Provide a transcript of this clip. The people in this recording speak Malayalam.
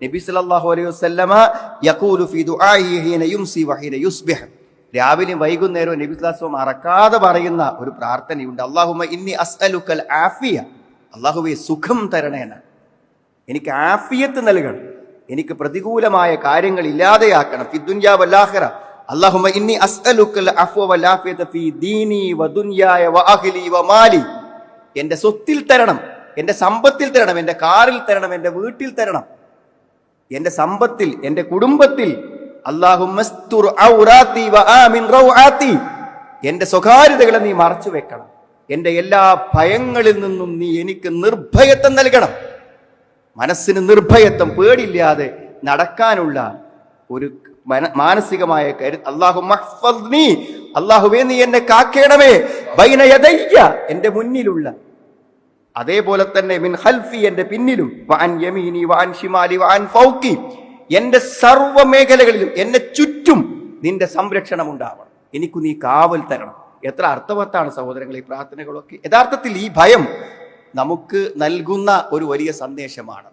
നബി സല്ലല്ലാഹു അലൈഹി വസല്ലമ യഖൂലു ഫീ ദുആഇഹി ഹീന യുംസി വഹീന യുസ്ബിഹ്, രാവിലെയും വൈകുന്നേരവും നബി സല്ലല്ലാഹു അലൈഹി വസല്ലം മറക്കാതെ പറയുന്ന ഒരു പ്രാർത്ഥനയുണ്ട്. അല്ലാഹുമ്മ ഇന്നി അസ്അലുക്കൽ ആഫിയ, അല്ലാഹുവേ സുഖം തരണേന, എനിക്ക് ആഫിയത്ത് നൽകണം, എനിക്ക് പ്രതികൂലമായ കാര്യങ്ങൾ ഇല്ലാതെയാക്കണം. ഫി ദുനിയാ വൽ ആഖിറ, അല്ലാഹുമ്മ ഇന്നി അസ്അലുക്കൽ അഫ്വ വൽ ആഫിയത ഫീ ദീനി വ ദുനിയായ വ അഹ്ലി വ മാലി, എന്റെ സ്വത്തിൽ തരണം, എന്റെ സമ്പത്തിൽ തരണം, എന്റെ കാറിൽ തരണം, എന്റെ വീട്ടിൽ തരണം, എന്റെ സമ്പത്തിൽ, എന്റെ കുടുംബത്തിൽ. അല്ലാഹുമ്മസ്തുർ ഔറാത്തി വ ആമിൻ റൗആത്തി, എന്റെ സ്വകാര്യതകളെ നീ മറച്ചു വെക്കണം, എന്റെ എല്ലാ ഭയങ്ങളിൽ നിന്നും നീ എനിക്ക് നിർഭയത്വം നൽകണം. മനസ്സിന് നിർഭയത്വം, പേടില്ലാതെ നടക്കാനുള്ള ഒരു മാനസികമായ കരുത്ത്. അല്ലാഹുമ്മഹ്ഫദ്നി, അല്ലാഹുവേ നീ എന്നെ കാക്കേണമേ, ബൈന യദയ്യ, എന്റെ മുന്നിലുള്ള, അതേപോലെ തന്നെ മിൻ ഖൽഫി, എന്റെ പിന്നിലും, വഅൻ യമീനി വഅൻ ശിമാലി വഅൻ ഫൗഖി, എന്റെ സർവ്വ മേഖലകളിലും എന്നെ ചുറ്റും നിന്റെ സംരക്ഷണം ഉണ്ടാവണം, എനിക്ക് നീ കാവൽ തരണം. എത്ര അർത്ഥവത്താണ് സഹോദരങ്ങളെ ഈ പ്രാർത്ഥനകളൊക്കെ. യഥാർത്ഥത്തിൽ ഈ ഭയം നമുക്ക് നൽകുന്ന ഒരു വലിയ സന്ദേശമാണ്.